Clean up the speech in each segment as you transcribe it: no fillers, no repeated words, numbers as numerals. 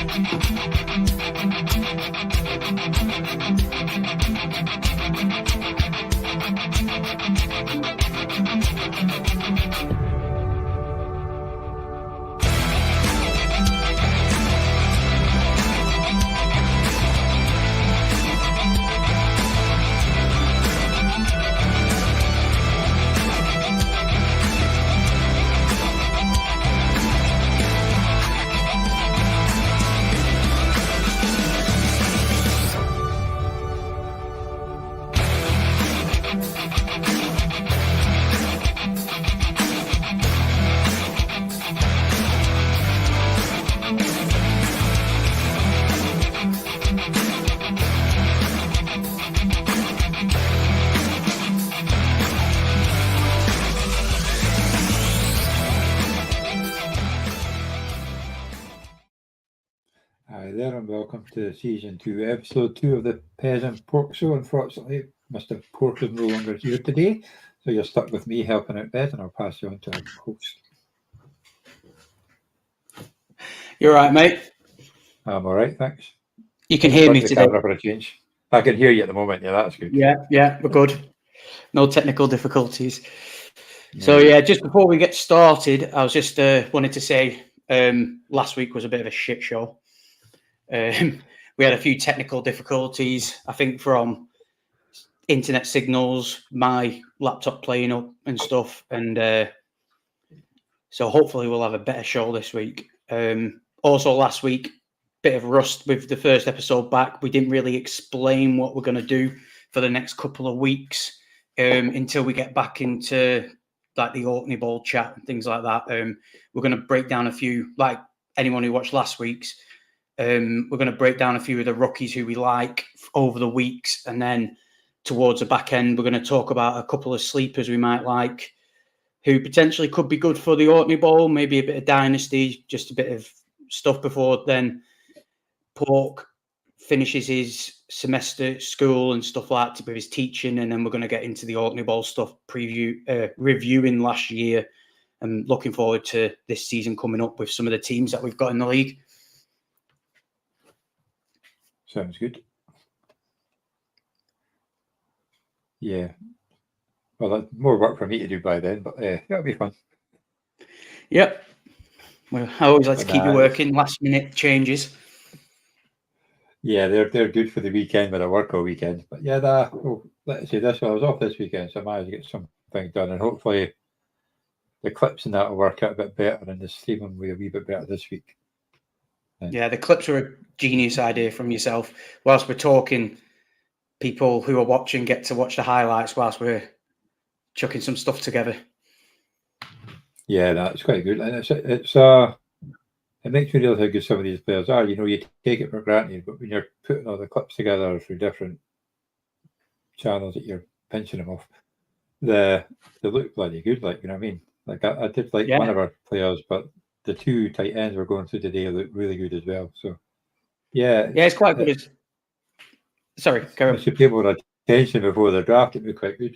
Hi there and welcome to Season 2, Episode 2 of the Pez Pork Show. Unfortunately, Mr. Pork is no longer here today, so you're stuck with me helping out Pez, and I'll pass you on to our host. You're right, mate. I'm all right, thanks. You can hear me today. For a change. I can hear you at the moment. Yeah, that's good. Yeah, we're good. No technical difficulties. So yeah, just before we get started, I was just wanted to say last week was a bit of a shit show. We had a few technical difficulties, I think, from internet signals, my laptop playing up and stuff, and so hopefully we'll have a better show this week. Also last week, bit of rust with the first episode back. We didn't really explain what we're going to do for the next couple of weeks until we get back into like the Orkney Bowl chat and things like that. We're going to break down a few, like anyone who watched last week's, we're going to break down a few of the rookies who we like over the weeks. And then towards the back end, we're going to talk about a couple of sleepers we might like who potentially could be good for the Orkney Bowl, maybe a bit of dynasty, just a bit of stuff before then Pork finishes his semester at school and stuff like that with his teaching, and then we're going to get into the Orkney Bowl stuff, reviewing last year and looking forward to this season coming up with some of the teams that we've got in the league. Sounds good. Yeah. Well, that's more work for me to do by then, but it'll be fun. Yep. Well, I always like to keep you working, last minute changes. Yeah, they're good for the weekend when I work all weekend. But yeah, let's say this. Well, I was off this weekend, so I managed to get something done, and hopefully the clips and that will work out a bit better, and the streaming will be a wee bit better this week. Yeah, the clips are a genius idea from yourself. Whilst we're talking, people who are watching get to watch the highlights whilst we're chucking some stuff together. Yeah, that's quite good, and it makes me realize how good some of these players are. You know, you take it for granted, but when you're putting all the clips together through different channels that you're pinching them off, they look bloody good. Like, you know what I mean? Like I did like one of our players, but the two tight ends we're going through today look really good as well. So yeah, it's quite good. Sorry, carry on. Should people with attention before the draft, it'd be quite good.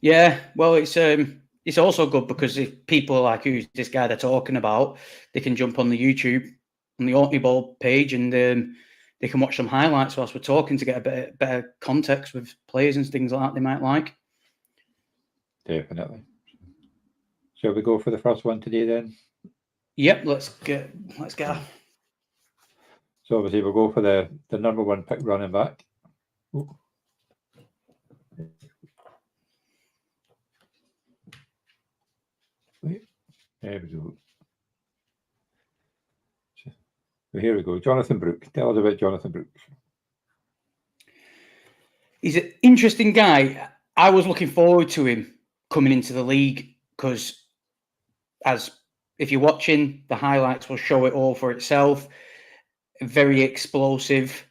Yeah, well, it's also good because if people like who's this guy they're talking about, they can jump on the YouTube, on the Orkney Bowl page, and they can watch some highlights whilst we're talking to get a better context with players and things like that they might like. Definitely. Shall we go for the first one today then? Yep, let's get. So obviously we'll go for the number one pick running back. Ooh. There we go. So here we go. Jonathan Brooks. Tell us about Jonathan Brooks. He's an interesting guy. I was looking forward to him coming into the league because, as if you're watching, the highlights will show it all for itself. Very explosive,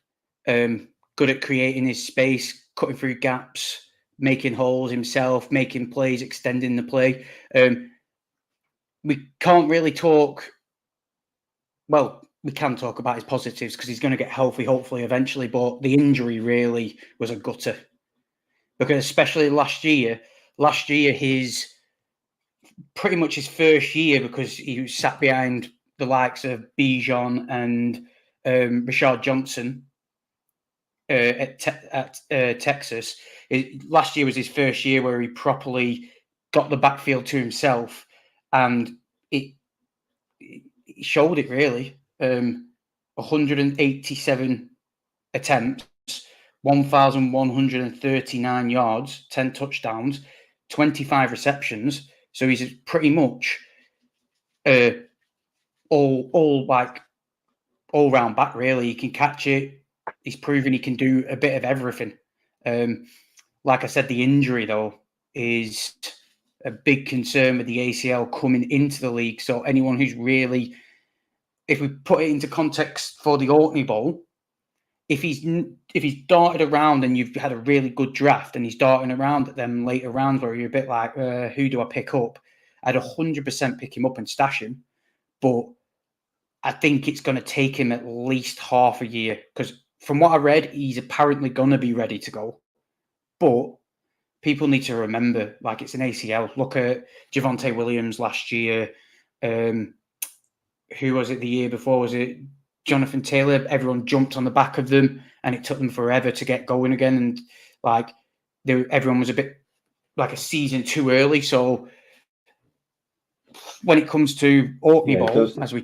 good at creating his space, cutting through gaps, making holes himself, making plays, extending the play. We can't really talk. Well, we can talk about his positives because he's going to get healthy, hopefully, eventually. But the injury really was a gutter because, especially last year, his pretty much his first year because he was sat behind the likes of Bijan and Rashard Johnson at Texas. Last year was his first year where he properly got the backfield to himself, and it showed it really. 187 attempts, 1,139 yards, 10 touchdowns, 25 receptions. So he's pretty much all round back really. He can catch it. He's proven he can do a bit of everything. Like I said, the injury though is a big concern with the ACL coming into the league. So anyone who's really, if we put it into context for the Orkney Bowl, if he's darted around and you've had a really good draft and he's darting around at them later rounds where you're a bit like, who do I pick up? I'd 100% pick him up and stash him. But I think it's going to take him at least half a year because from what I read, he's apparently going to be ready to go. But people need to remember, like, it's an ACL. Look at Javonte Williams last year. Who was it the year before? Was it Jonathan Taylor? Everyone jumped on the back of them and it took them forever to get going again. And like everyone was a bit like a season too early. So when it comes to Orkney Bowl, as we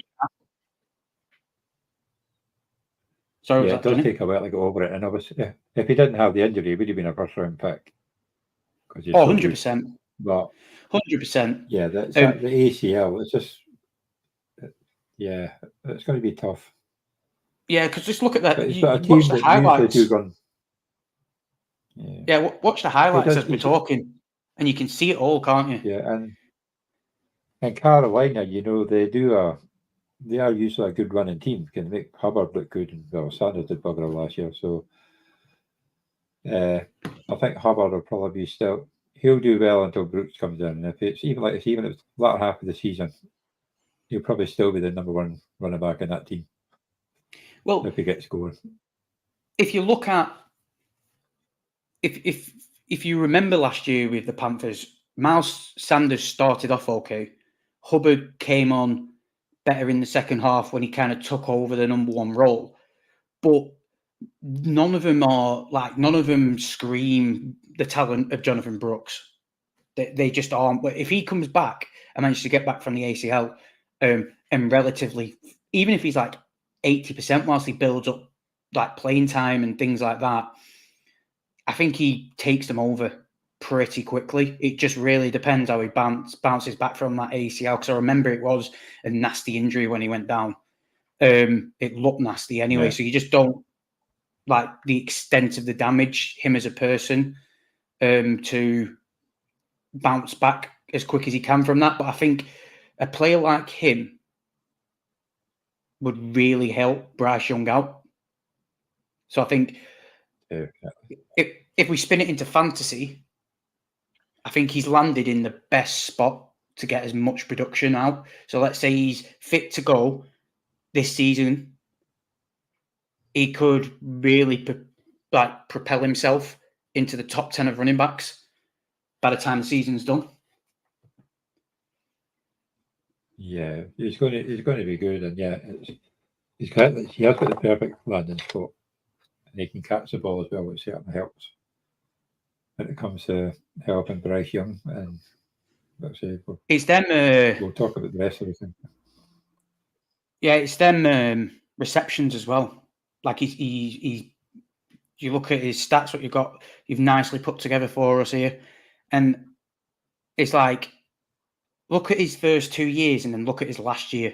it does take a while to go over it. And obviously, if he didn't have the injury, he would have been a first round pick. 100%. But 100%. Yeah, the ACL, it's just, it's going to be tough. Yeah, because just look at that. Watch the highlights. Watch the highlights as we're talking, and you can see it all, can't you? Yeah, and Carolina, they are usually a good running team. Can make Hubbard look good, and Sanders did bugger all last year. So I think Hubbard will probably he'll do well until Brooks comes in. And if it's even if it's the latter half of the season, he'll probably still be the number one running back in that team. Well, if he gets going. If you look at if you remember last year with the Panthers, Miles Sanders started off okay. Hubbard came on better in the second half when he kind of took over the number one role. But none of them scream the talent of Jonathan Brooks. They just aren't. But if he comes back and manages to get back from the ACL and relatively, even if he's like 80% whilst he builds up like playing time and things like that, I think he takes them over pretty quickly. It just really depends how he bounces back from that ACL, because I remember it was a nasty injury when he went down. It looked nasty anyway, so you just don't like the extent of the damage, him as a person, to bounce back as quick as he can from that. But I think a player like him would really help Bryce Young out. So I think if we spin it into fantasy, I think he's landed in the best spot to get as much production out. So let's say he's fit to go this season. He could really propel himself into the top 10 of running backs by the time the season's done. Yeah, he's going to be good, and he has got the perfect landing spot, and he can catch the ball as well, which certainly helps when it comes to helping Bryce Young. And it's them. We'll talk about the rest of the thing. Yeah, it's them receptions as well. Like he's you look at his stats, what you've nicely put together for us here, and it's like, look at his first 2 years and then look at his last year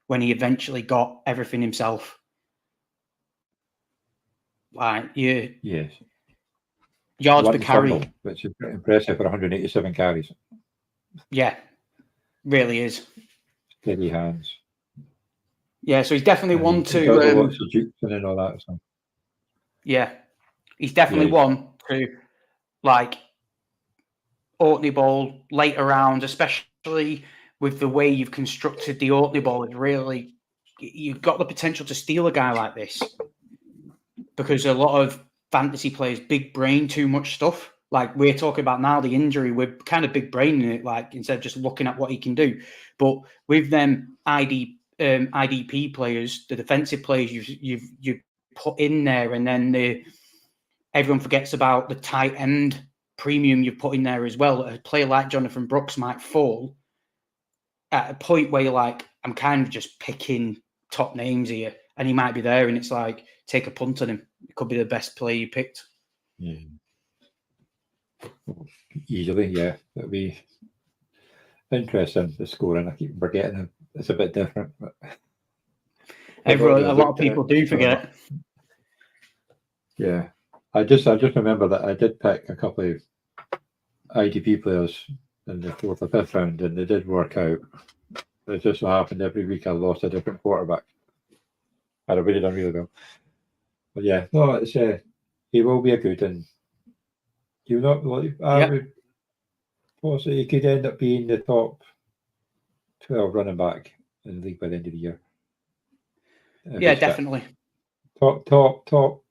when he eventually got everything himself. Like yes, yards per carry, which is pretty impressive for 187 carries. Yeah, really is. Steady hands. Yeah, so he's definitely one to. And all that. So. Yeah, he's definitely one to like Orkney Bowl later rounds, especially with the way you've constructed the Orkney Bowl. It's really, you've got the potential to steal a guy like this, because a lot of fantasy players big brain too much stuff. Like we're talking about now, the injury, we're kind of big braining it, like instead of just looking at what he can do. But with them IDP players, the defensive players you've put in there, and then everyone forgets about the tight end premium you've put in there as well. A player like Jonathan Brooks might fall at a point where you're like, I'm kind of just picking top names here, and he might be there, and it's like, take a punt on him. It could be the best player you picked. Easily, yeah. That'd be interesting, the scoring. I keep forgetting it's a bit different. But a lot of people do forget. Yeah. I just remember that I did pick a couple of IDP players in the 4th or 5th round, and they did work out. It just so happened every week I lost a different quarterback. I'd have really done really well. But yeah, no, it's he will be a good, and you not I would possibly he could end up being the top 12 running back in the league by the end of the year. Yeah, definitely. Top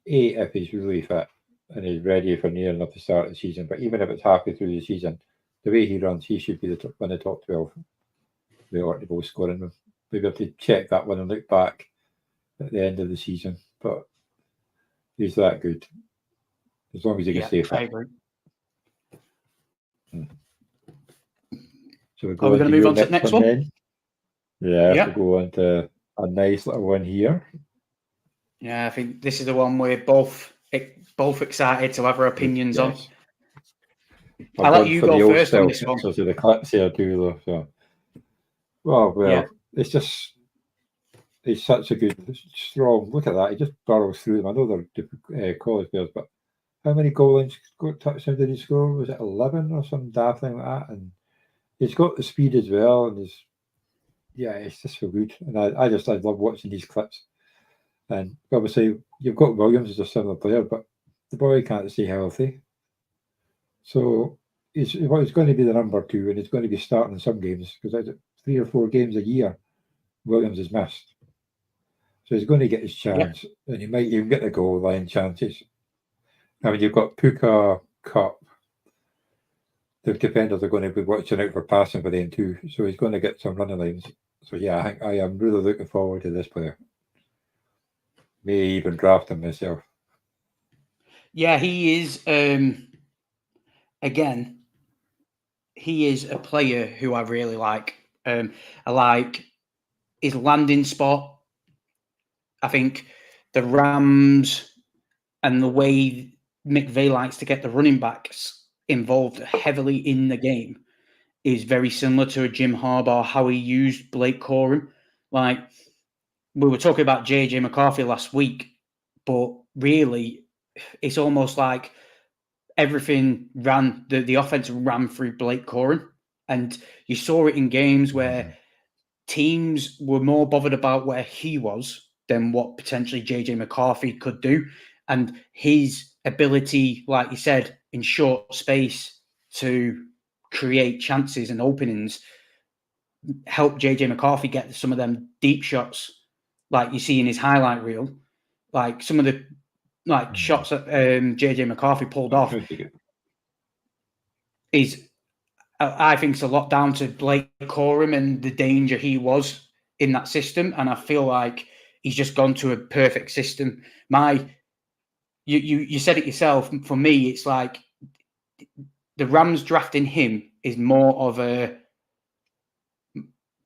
8 if he's really fit and he's ready for near enough to start the season. But even if it's halfway through the season, the way he runs, he should be one of the top 12. We ought to go scoring them. Maybe have to check that one and look back at the end of the season. But he's that good. As long as he can stay fit. I agree. So are we going to move on to the next one? Then? Yeah, we'll go on to a nice little one here. Yeah, I think this is the one we're both excited to have our opinions on. I'll let you go first on this one. So the clips here too, though. So, it's just he's such a good, strong. Look at that. He just barrels through them. I know they're college players, but how many touchdowns did he score? Was it 11 or some daft thing like that? And he's got the speed as well, and it's just so good. And I love watching these clips. And obviously, you've got Williams as a similar player, but the boy can't stay healthy. So he's going to be the number 2, and he's going to be starting in some games because 3 or 4 games a year Williams has missed. So he's going to get his chance, and he might even get the goal line chances. I mean, you've got Puka, Cup. The defenders are going to be watching out for passing for them too, so he's going to get some running lines. So yeah, I am really looking forward to this player. May even draft him myself. Yeah, he is. Again, he is a player who I really like. I like his landing spot. I think the Rams and the way McVay likes to get the running backs involved heavily in the game is very similar to a Jim Harbaugh, how he used Blake Corum. Like, we were talking about JJ McCarthy last week, but really, it's almost like everything ran, the offense ran through Blake Corum. And you saw it in games where teams were more bothered about where he was than what potentially JJ McCarthy could do. And his ability, like you said, in short space to create chances and openings helped JJ McCarthy get some of them deep shots, like you see in his highlight reel. Like some of the shots that JJ McCarthy pulled off is, I think, it's a lot down to Blake Corum and the danger he was in that system. And I feel like he's just gone to a perfect system. You said it yourself. For me, it's like the Rams drafting him is more of a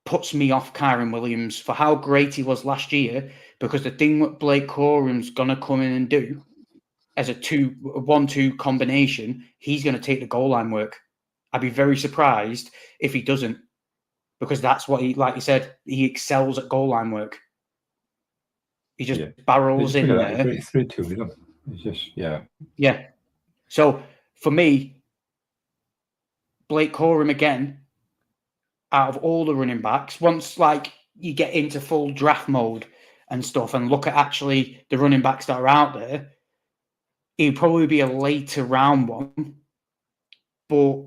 puts me off Kyren Williams for how great he was last year, because the thing that Blake Corum's going to come in and do as a 1-2 combination, he's going to take the goal line work. I'd be very surprised if he doesn't, because that's what he, like you said, he excels at goal line work. He just barrels in there. He's through to them. It's just, Yeah. So for me, Blake Corum again, out of all the running backs, once like you get into full draft mode and stuff and look at actually the running backs that are out there, he'd probably be a later round one, but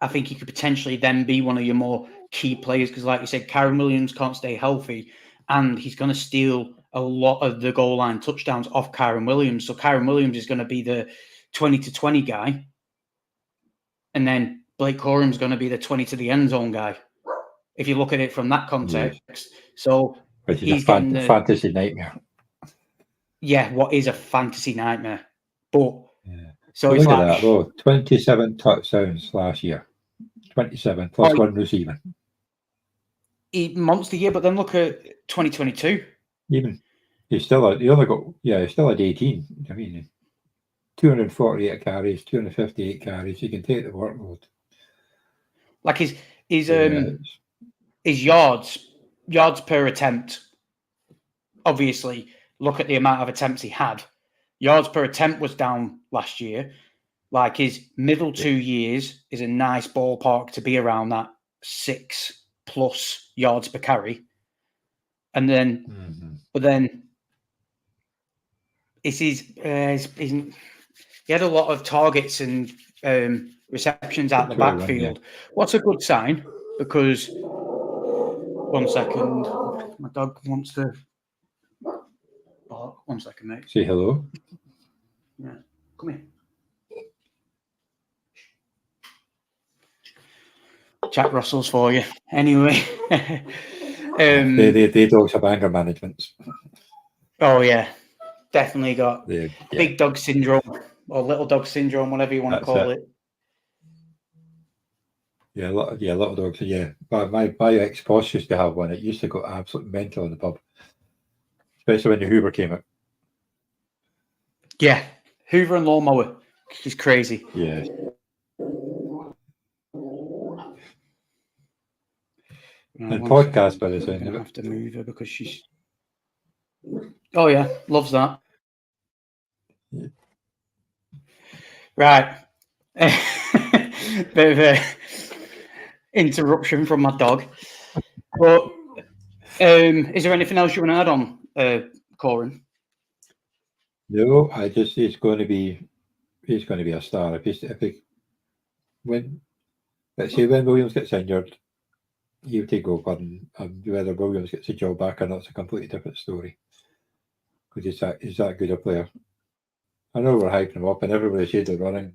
I think he could potentially then be one of your more key players because, like you said, Kyren Williams can't stay healthy, and he's going to steal a lot of the goal line touchdowns off Kyren Williams. So Kyren Williams is going to be the 20 to 20 guy, and then Blake Corum's going to be the 20 to the end zone guy. if you look at it from that context. So which is he's a getting fantasy nightmare. Yeah, what is a fantasy nightmare? But so But it's look at like that though, 27 touchdowns last year, 27 plus one receiving. Monster year, but then look at 2022. Even he's still he only got he's still at 18. I mean, 248 carries, 258 carries. He can take the workload. Like his yards per attempt. Obviously, look at the amount of attempts he had. Yards per attempt was down last year. Like his middle 2 years is a nice ballpark to be around that 6+ yards per carry. And then, but then it's he had a lot of targets and receptions out the backfield. What's a good sign? Because 1 second, my dog wants to. Oh, 1 second, mate. Say hello. Yeah, come here. Jack Russell's for you. Anyway. They dogs have anger management. Oh, yeah. Definitely got big dog syndrome or little dog syndrome, whatever you want to call it. Yeah, a lot of dogs. Yeah, but my ex-boss used to have one. It used to go absolutely mental in the pub, especially when the Hoover came out. Yeah, Hoover and lawnmower. She's crazy. Yeah. And podcast by the sound of it. I have to move her because she's. Oh yeah, loves that. Yeah. Right. Bit of a interruption from my dog. But is there anything else you want to add on, Corin? No, I just he's going to be a star. When Williams gets injured, he'll take over, and whether Williams gets a job back or not, it's a completely different story. Because he's that good a player. I know we're hyping him up, and everybody said the running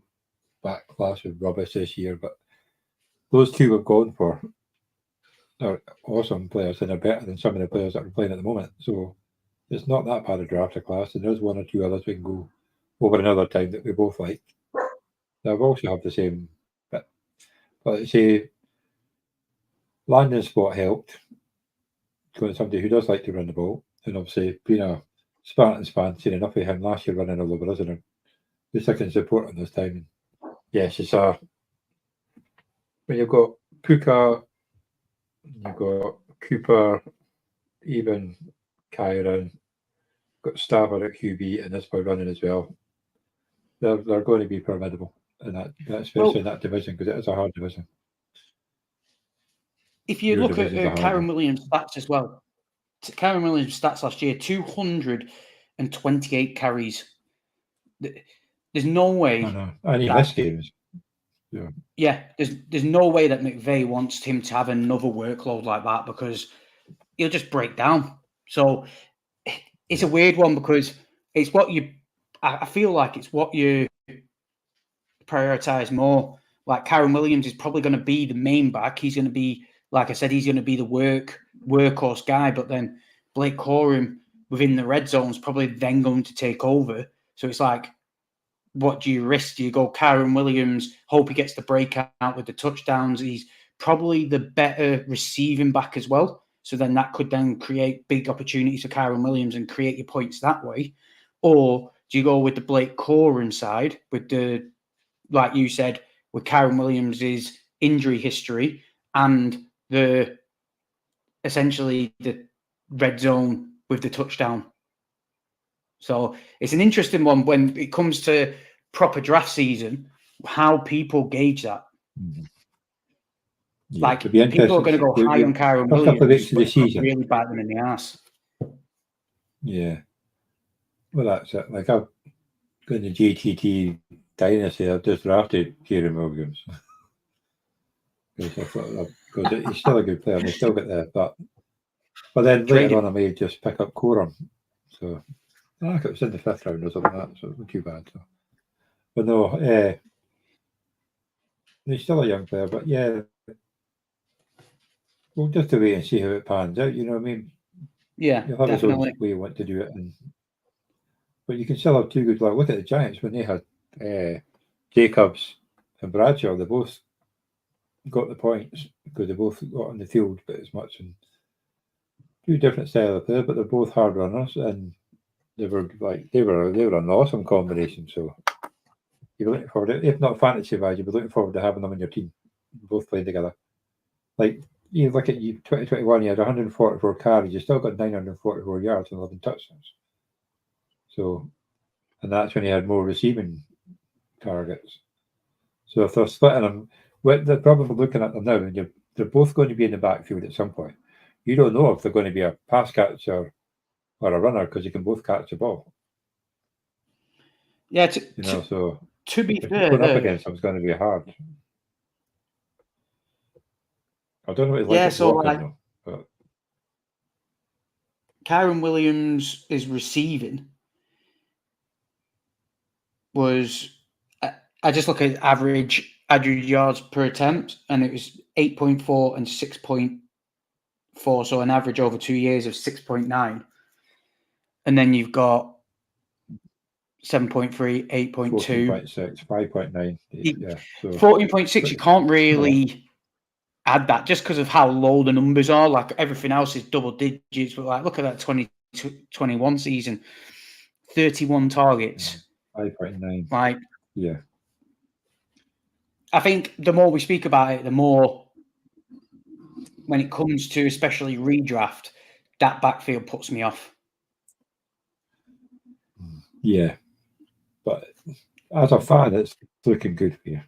back class was rubbish this year, but those two we've gone for are awesome players, and are better than some of the players that are playing at the moment. So it's not that bad a draft class, and there's one or two others we can go over another time that we both like. They've also have the same bit. But I'd say landing spot helped. Going to somebody who does like to run the ball, and obviously being a Spartans fan, seen enough of him last year running all over us, and just I can support him this time. Yes, it's when you've got Puka, you've got Cooper, even Kyron, got Staver at QB, and this boy running as well. They're going to be formidable, and especially in that division, because it is a hard division. If you look at Kyron Williams' stats as well, Kyron Williams' stats last year, 228 carries. There's no way. I know. And he missed games. Yeah, there's no way that McVay wants him to have another workload like that, because he'll just break down. So it's a weird one, because it's what I feel like it's what you prioritize more. Like Kyron Williams is probably going to be the main back. He's going to be, like I said, he's going to be the workhorse guy. But then Blake Corum within the red zone is probably then going to take over. So it's like, what do you risk? Do you go Kyron Williams, hope he gets the breakout with the touchdowns? He's probably the better receiving back as well. So then that could then create big opportunities for Kyron Williams and create your points that way. Or do you go with the Blake Corum side with the, like you said, with Kyron Williams' injury history and essentially the red zone with the touchdown? So it's an interesting one when it comes to proper draft season, how people gauge that. Mm-hmm. Yeah, like people are going to go high on Kyron Williams, but really bite them in the ass. Yeah. Well, that's it. Like I've got the GTT dynasty. I've just drafted Kyron Williams. Because he's still a good player, and they still get there. But then later on, I may just pick up Corum. So I think it was in the 5th round or something like that, so it's not too bad. So. But no, he's still a young player. But yeah, We'll just to wait and see how it pans out. You know what I mean? Yeah, You'll have definitely. his own way you want to do it, but you can still have two good. Like look at the Giants when they had Jacobs and Bradshaw. They both got the points because they both got on the field, but as much and two different style of play, but they're both hard runners, and they were an awesome combination. So you're looking forward to, if not fantasy wise, you'll be looking forward to having them on your team, both playing together. Like you look at you 2021, you had 144 carries, you still got 944 yards and 11 touchdowns. So, and that's when he had more receiving targets. So if they're splitting them, they're probably looking at them now, and they're both going to be in the backfield at some point. You don't know if they're going to be a pass catcher or a runner because you can both catch the ball. Yeah, so to be fair, going up against them is going to be hard. I don't know what it's like at blocking though. But Kyron Williams is receiving was I just look at average yards per attempt, and it was 8.4 and 6.4, so an average over 2 years of 6.9. And then you've got 7.3, 8.2, 14.6, 5.9. Yeah, so 14.6. You can't really add that just because of how low the numbers are. Like everything else is double digits, but like look at that 2021 season, 31 targets. 5.9. Like, yeah. I think the more we speak about it, the more when it comes to especially redraft, that backfield puts me off. Yeah. But as a fan, it's looking good for you.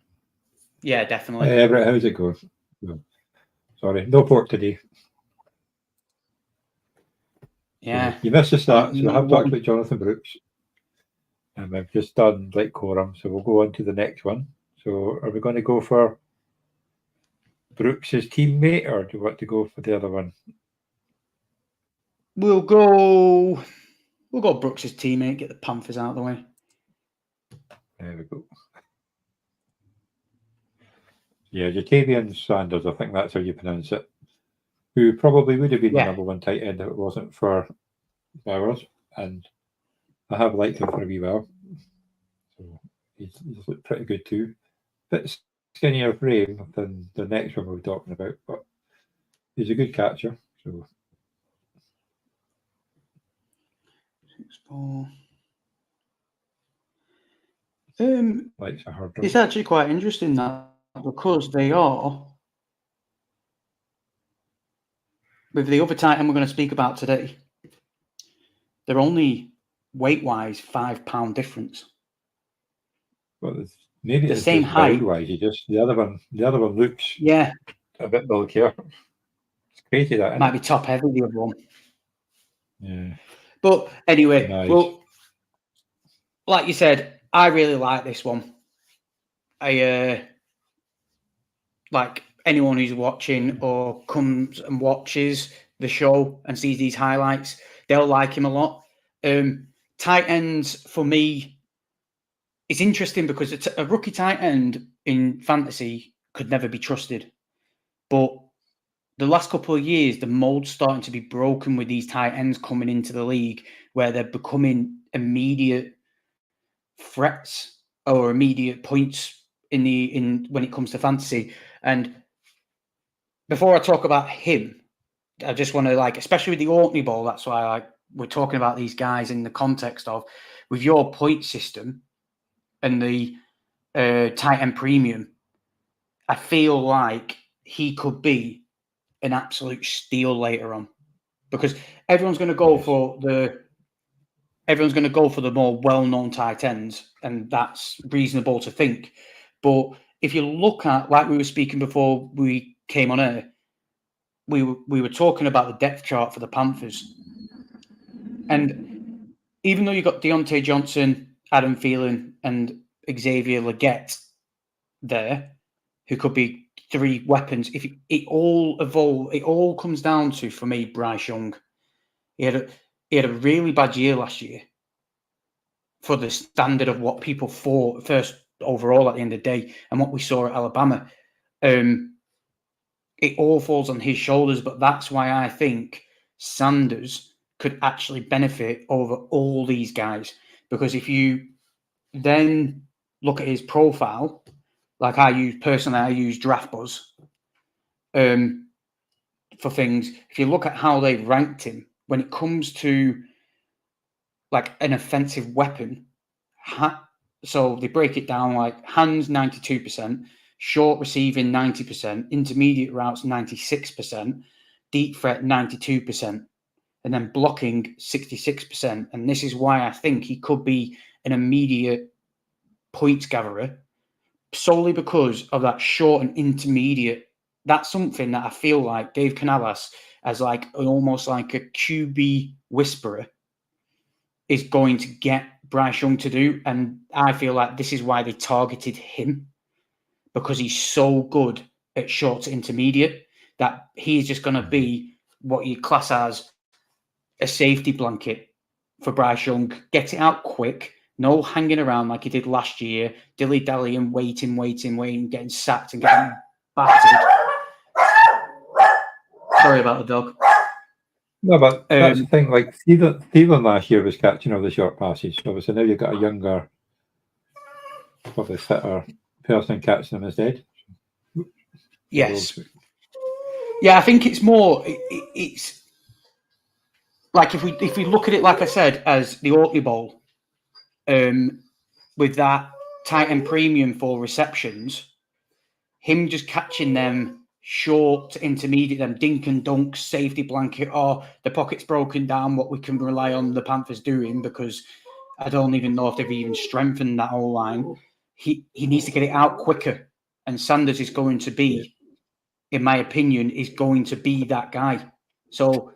Yeah, definitely. Hey, Everett, how's it going? No. Sorry, no pork today. Yeah. So you missed the start, so I have talked about Jonathan Brooks. And I've just done like quorum, so we'll go on to the next one. So are we going to go for Brooks's teammate, or do you want to go for the other one? We'll go Brooks's teammate, get the Panthers out of the way. There we go. Yeah, Jatavian Sanders, I think that's how you pronounce it, who probably would have been the number one tight end if it wasn't for Bowers, and I have liked him for a wee while. So he's looked pretty good too. Bit skinnier frame than the next one we're talking about, but he's a good catcher. So 6'4". Likes a hard it's actually quite interesting that because they are with the other tight end we're going to speak about today, they're only weight-wise 5 pound difference. Well, maybe the it's same just height. Wise. The other one looks a bit bulkier. It's crazy that might be top heavy the other one. Yeah. But anyway, nice. Well, like you said, I really like this one. I like anyone who's watching or comes and watches the show and sees these highlights, they'll like him a lot. Tight ends for me, it's interesting because a rookie tight end in fantasy could never be trusted. But the last couple of years, the mold's starting to be broken with these tight ends coming into the league where they're becoming immediate threats or immediate points in when it comes to fantasy. And before I talk about him, I just want to especially with the Orkney Bowl, that's why we're talking about these guys in the context of with your point system and the tight end premium. I feel like he could be an absolute steal later on because everyone's going to go for the more well-known tight ends, and that's reasonable to think. But if you look at, like we were speaking before we came on air, we were talking about the depth chart for the Panthers. And even though you've got Deontay Johnson, Adam Thielen, and Xavier Legette there, who could be 3 weapons, if it all comes down to, for me, Bryce Young. He had a really bad year last year for the standard of what people thought first overall at the end of the day and what we saw at Alabama. it all falls on his shoulders. But that's why I think Sanders could actually benefit over all these guys. Because if you then look at his profile, like I use DraftBuzz for things. If you look at how they ranked him, when it comes to like an offensive weapon, so they break it down like hands 92%, short receiving 90%, intermediate routes 96%, deep threat 92%, and then blocking 66%. And this is why I think he could be an immediate points gatherer, solely because of that short and intermediate. That's something that I feel like Dave Canales, as like almost like a QB whisperer, is going to get Bryce Young to do. And I feel like this is why they targeted him, because he's so good at short to intermediate that he's just going to be what you class as a safety blanket for Bryce Young. Get it out quick, no hanging around like he did last year, dilly-dallying, waiting, getting sacked and getting battered. Sorry about the dog. No, but that's the thing. Like Thielen last year was catching all the short passes. Obviously, now you've got a younger, probably fitter person catching them instead. Yes. Yeah, I think it's more. It's like if we look at it, like I said, as the Oakley Bowl, with that tight end premium for receptions, him just catching them short to intermediate, them dink and dunk, safety blanket, or the pocket's broken down, what we can rely on the Panthers doing, because I don't even know if they've even strengthened that whole line. He needs to get it out quicker. And Sanders is going to be, in my opinion, is going to be that guy. So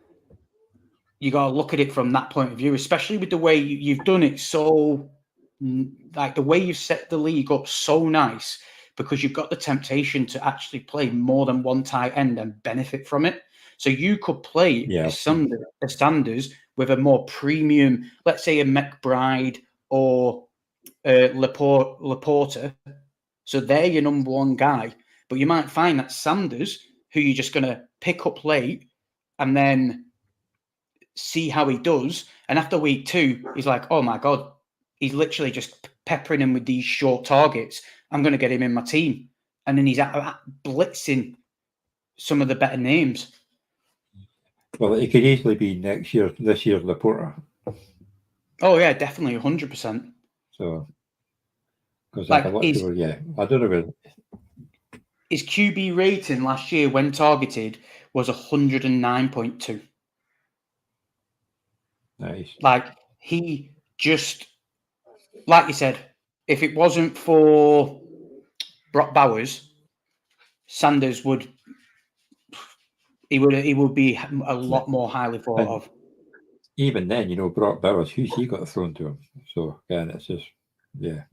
you got to look at it from that point of view, especially with the way you've done it. So, like the way you've set the league up so nice, because you've got the temptation to actually play more than one tight end and benefit from it. So you could play a Sanders with a more premium, let's say a McBride or Laporta. So they're your number one guy. But you might find that Sanders, who you're just going to pick up late and then see how he does. And after week 2, he's like, oh my God, he's literally just peppering him with these short targets. I'm going to get him in my team. And then he's blitzing some of the better names. Well, it could easily be this year's Laporta. Oh, yeah, definitely, 100%. So, because like a lot of people, I don't know whether his QB rating last year when targeted was 109.2. Nice. Like, he just, like you said, if it wasn't for Brock Bowers, Sanders would be a lot more highly thought of. Even then, Brock Bowers, he got thrown to him. So again, it's just they're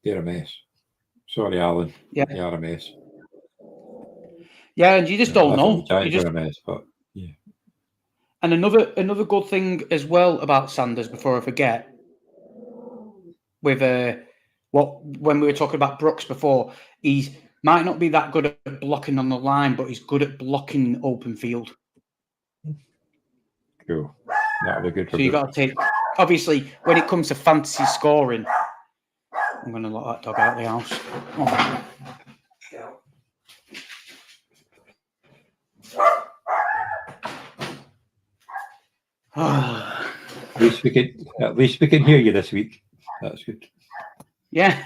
a mess. Sorry, Alan. Yeah, they are a mess. Yeah, and you just don't know. The Giants are a mess, but yeah. And another good thing as well about Sanders, before I forget, with when we were talking about Brooks before, he's might not be that good at blocking on the line, but he's good at blocking open field. Cool. That'll be good for So you got to take, obviously, when it comes to fantasy scoring, I'm going to let that dog out of the house. Oh. At least we can hear you this week. That's good. Yeah,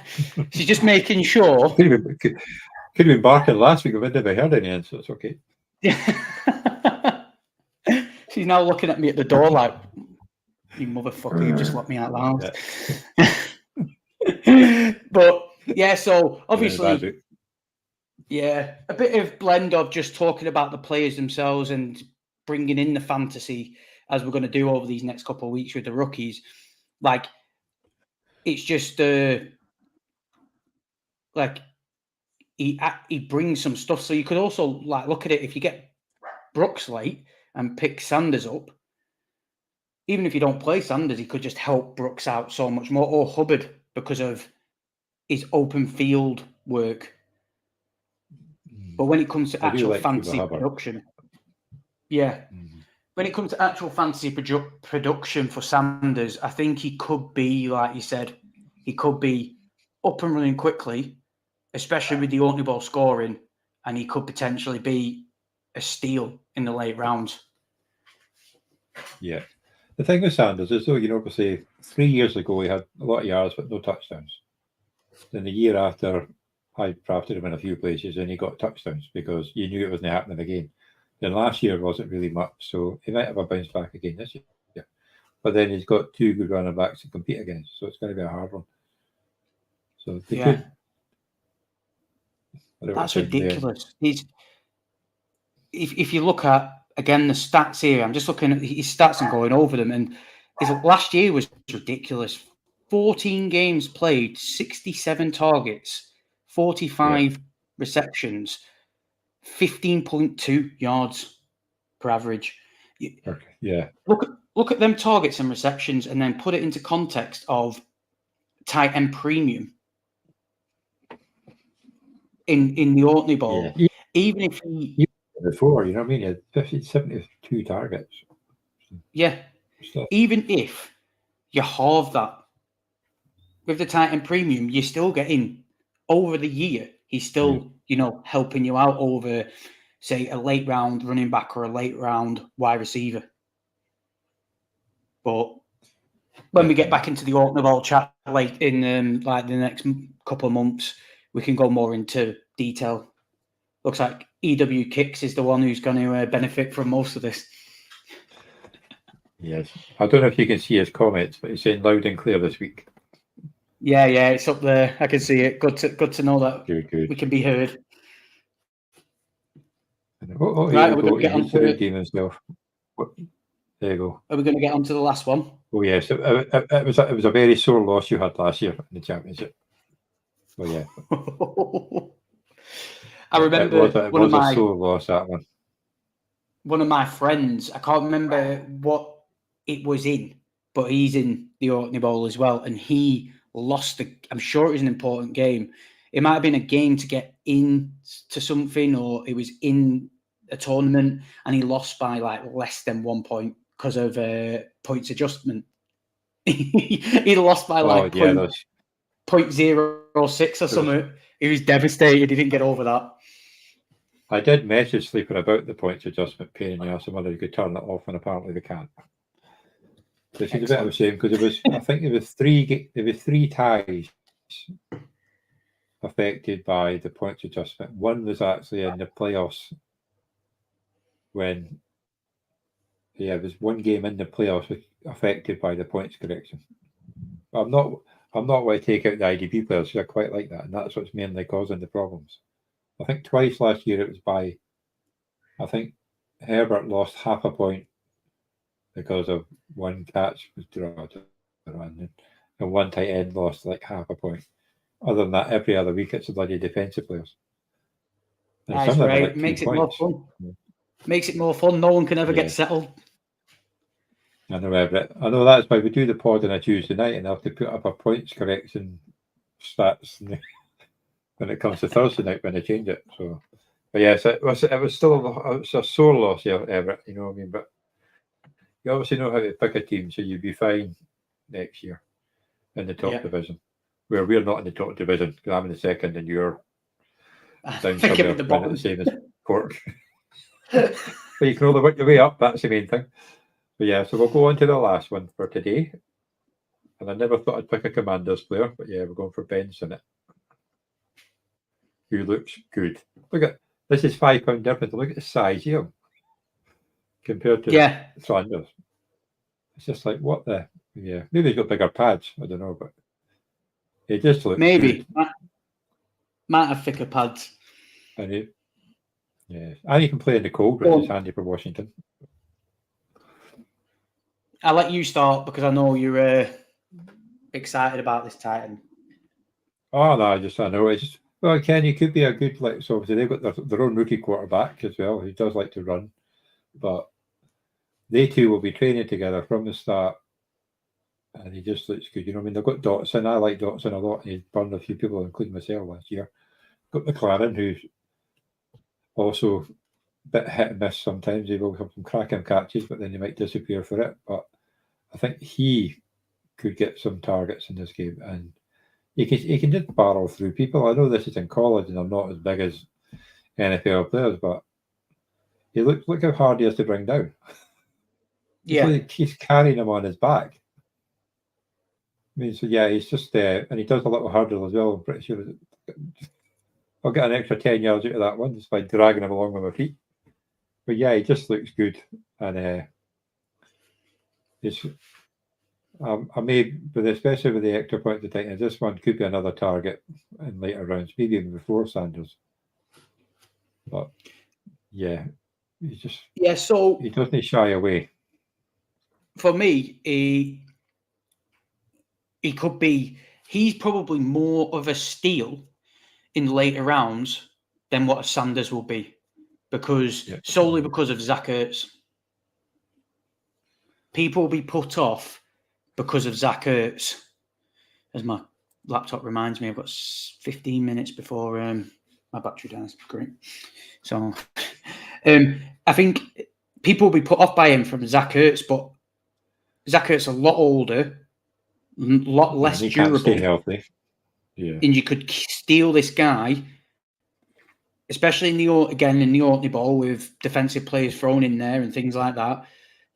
she's just making sure. Could have been barking last week. I've never heard any, so it's okay. Yeah. She's now looking at me at the door like, you motherfucker, you just let me out of the house. But yeah, so obviously, yeah, a bit of blend of just talking about the players themselves and bringing in the fantasy, as we're going to do over these next couple of weeks with the rookies. Like, it's just like he brings some stuff. So you could also like look at it, if you get Brooks late and pick Sanders up, even if you don't play Sanders, he could just help Brooks out so much more, or Hubbard, because of his open field work. But when it comes to I do actual like fantasy Chuba Hubbard. production, when it comes to actual fantasy production for Sanders, I think he could be, like you said, he could be up and running quickly, especially with the Orkney ball scoring, and he could potentially be a steal in the late rounds. Yeah. The thing with Sanders is, though, obviously 3 years ago he had a lot of yards but no touchdowns. Then the year after, I drafted him in a few places and he got touchdowns because you knew it wasn't happening again. Then last year wasn't really much, so he might have a bounce back again this year. But then he's got 2 good running backs to compete against, so it's going to be a hard one. So they could. That's ridiculous. If you look at, again, the stats here, I'm just looking at his stats and going over them, and his last year was ridiculous. 14 games played, 67 targets, 45 receptions, 15.2 yards per average. Yeah. Look at them targets and receptions, and then put it into context of tight end premium in the Orkney Bowl. Yeah. Even if he before, you know what I mean? He had 50, 72 targets. Yeah. So, even if you halve that with the tight end premium, you're still getting over the year. He's still, helping you out over, say, a late round running back or a late round wide receiver. But when we get back into the Orkney Bowl chat late in like the next couple of months, we can go more into detail. Looks like EW Kicks is the one who's going to benefit from most of this. Yes. I don't know if you can see his comments, but he's saying loud and clear this week. Yeah, it's up there. I can see it. Good to know that we can be heard. Right, are we going to get on to redeem himself? There you go. Are we going to get on to the last one? Oh yes, it was a very sore loss you had last year in the championship. Oh yeah. I remember it was a sore loss, that one. One of my friends, I can't remember what it was in, but he's in the Orkney Bowl as well, and he lost I'm sure it was an important game. It might have been a game to get in to something, or it was in a tournament, and he lost by like less than 1 point because of points adjustment. He lost by like 0.06 or something. He was devastated. He didn't get over that. I did message Sleeper about the points adjustment pain in the ass and whether you could turn that off, and apparently they can't. Which is a bit of a shame because I think there was three ties affected by the points adjustment. One was actually in the playoffs when there was one game in the playoffs affected by the points correction. I'm not going to take out the IDP players because I quite like that, and that's what's mainly causing the problems. I think twice last year it was by, I think Herbert lost half a point because of one catch was drawn, and one tight end lost like half a point. Other than that, every other week it's a bloody defensive players. And that's right. Like makes it more fun. Yeah. Makes it more fun. No one can ever get settled. I know that's why we do the pod on a Tuesday night, and I have to put up a points correction stats when it comes to Thursday night when they change it. So, but yes, it was still a sore loss here, Everett. You know what I mean? But you obviously know how to pick a team, so you'd be fine next year in the top division. Where we're not in the top division because I'm in the second and you're down somewhere at the same as Pork. But you can only work your way up. That's the main thing. But yeah, so we'll go on to the last one for today. And I never thought I'd pick a Commanders player, but yeah, we're going for Ben's in it. Who looks good. Look at this is £5 difference. Look at the size here compared to Sanders. It's just like what the maybe he's got bigger pads. I don't know, but it just looks maybe good. Might have thicker pads. And he can play in the cold, which is handy for Washington. I'll let you start because I know you're excited about this Titan. Oh no, I know it's just, well, Kenny could be a good so obviously they've got their own rookie quarterback as well. He does like to run, but they two will be training together from the start, and he just looks good. You know what I mean? They've got Dotson. I like Dotson a lot. He's burned a few people, including myself last year. Got McLaren, who's also a bit hit and miss sometimes. He will have some cracking catches, but then he might disappear for it. But I think he could get some targets in this game, and he can just barrel through people. I know this is in college, and I'm not as big as NFL players, but look how hard he has to bring down. He's carrying him on his back. I mean, so yeah, he's just and he does a little hurdle as well. I'm pretty sure I'll get an extra 10 yards out of that one just by dragging him along with my feet. But yeah, he just looks good, and I may, but especially with the extra points of Titans, this one could be another target in later rounds, maybe even before Sanders. But yeah, so he doesn't shy away. For me, he could be. He's probably more of a steal in later rounds than what a Sanders will be, solely because of Zach Ertz. People will be put off because of Zach Ertz. As my laptop reminds me, I've got 15 minutes before my battery dies. Great. So I think people will be put off by him from Zach Ertz, but Zach Ertz a lot older, a lot less durable. Can't stay healthy. Yeah. And you could steal this guy, especially in the Orkney Bowl with defensive players thrown in there and things like that.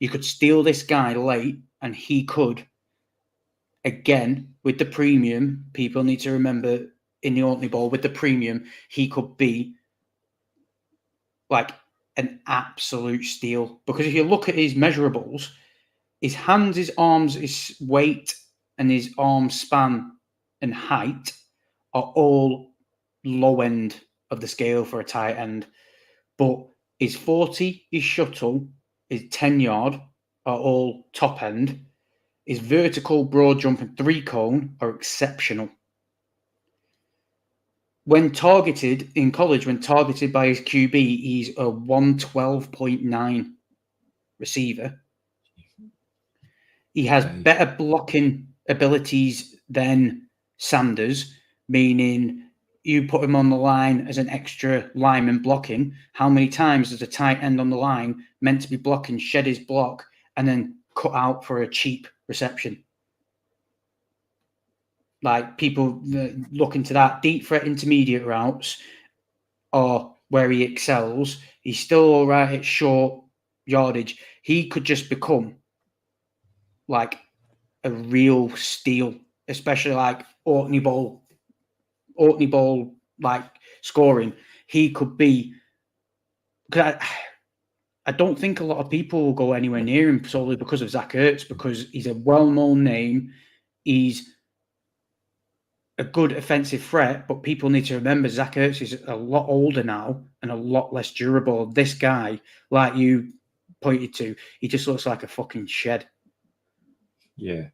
You could steal this guy late, and he could, again, with the premium, people need to remember in the Orkney Bowl, with the premium, he could be like an absolute steal. Because if you look at his measurables, his hands, his arms, his weight, and his arm span and height are all low end of the scale for a tight end. But his 40, his shuttle, his 10-yard are all top end. His vertical, broad jump, and 3-cone are exceptional. When targeted in college, when targeted by his QB, he's a 112.9 receiver. He has better blocking abilities than Sanders, meaning you put him on the line as an extra lineman blocking. How many times is a tight end on the line meant to be blocking, shed his block, and then cut out for a cheap reception? Like, people look into that. Deep threat intermediate routes are where he excels. He's still all right at short yardage. He could just become like a real steal, especially like Orkney Bowl like scoring. He could be, because I don't think a lot of people will go anywhere near him solely because of Zach Ertz, because he's a well-known name. He's a good offensive threat, but people need to remember Zach Ertz is a lot older now and a lot less durable. This guy, like you pointed to, he just looks like a fucking shed. Yeah,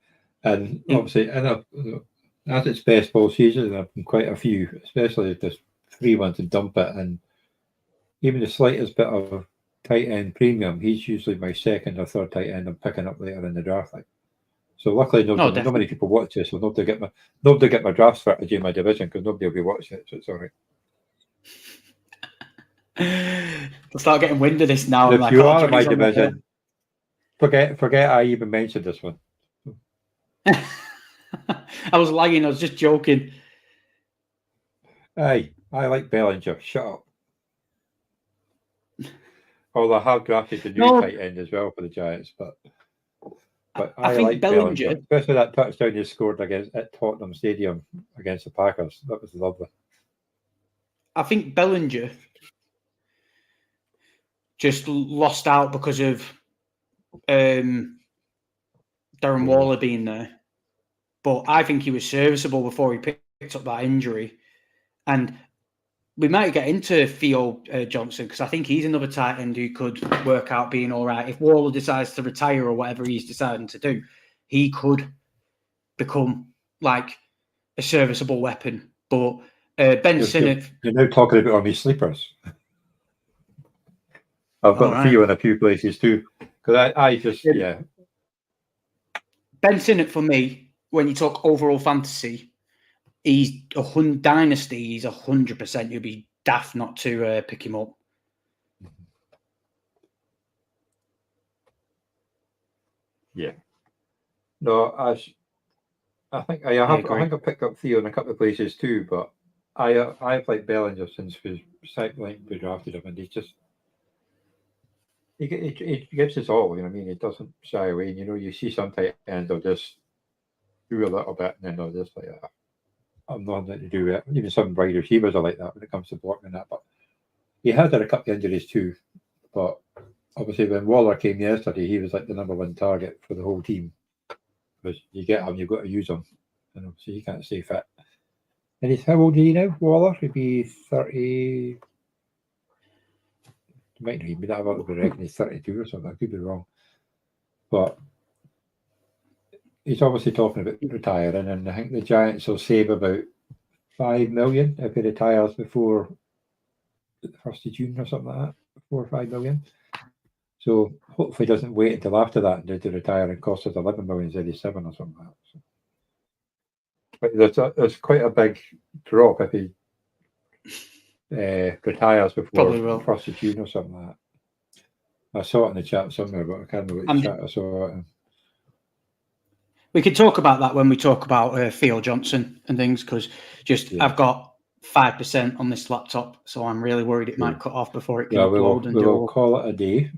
and obviously, as it's best ball season, there have been quite a few, especially if there's free ones to dump it, and even the slightest bit of tight end premium, he's usually my second or third tight end I'm picking up later in the draft. So luckily, not many people watch this, so nobody get my draft strategy in my division, because nobody will be watching it, so it's all right. I'll start getting wind of this now. If you are in my division, forget I even mentioned this one. I was lying. I was just joking. Hey, I like Bellinger. Shut up. Although I have drafted the new tight end as well for the Giants, but I like Bellinger, especially that touchdown he scored at Tottenham Stadium against the Packers. That was lovely. I think Bellinger just lost out because of Darren Waller being there. But I think he was serviceable before he picked up that injury. And we might get into Theo Johnson, because I think he's another tight end who could work out being all right. If Waller decides to retire or whatever he's deciding to do, he could become like a serviceable weapon. But Ben Sinnott... You're now talking about on these sleepers. I've got Theo in a few places too. Because I just, yeah. Ben Sinnott, for me, when you talk overall fantasy, he's dynasty. He's 100%. You'd be daft not to pick him up. Yeah. No, I think I agree. picked up Theo in a couple of places too, but I've liked Bellinger since we drafted him, and he gives us all. You know what I mean? He doesn't shy away. And, you see some tight ends will just do a little bit, and then they'll just like, I'm not going to do it. Even some wide receivers are like that when it comes to blocking that. But he has had a couple of injuries too. But obviously, when Waller came yesterday, he was like the number one target for the whole team. Because you get him, you've got to use him. So he can't stay fit. And he's how old is he now? Waller? He'd be 30. Might not even be that. I would reckon he's 32 or something. I could be wrong. But he's obviously talking about retiring, and I think the Giants will save about $5 million if he retires before the 1st of June or something like that. 4 or 5 million. So hopefully he doesn't wait until after that to retire and cost us 11 million instead of 7 or something like that. So. But there's quite a big drop if he retires before the 1st of June or something like that. I saw it in the chat somewhere, but I can't remember which chat I saw it in. We can talk about that when we talk about Theo Johnson and things, because I've got 5% on this laptop, so I'm really worried it might cut off before it can upload. We will call it a day.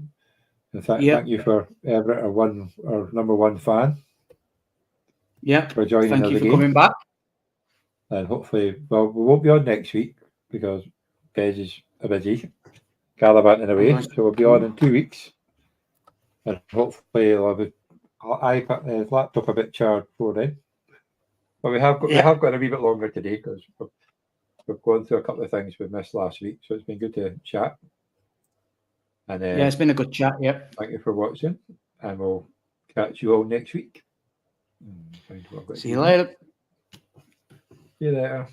In fact, thank you for Everett, our number one fan. Yep. For joining us again. Thank you for coming back. And hopefully, we won't be on next week because Pez is busy gallivanting away. So we'll be on in 2 weeks. And hopefully he'll have his laptop a bit charged before then. But we have got a wee bit longer today because we've gone through a couple of things we missed last week. So it's been good to chat. And it's been a good chat. Yep. Thank you for watching, and we'll catch you all next week. See you later. See you later.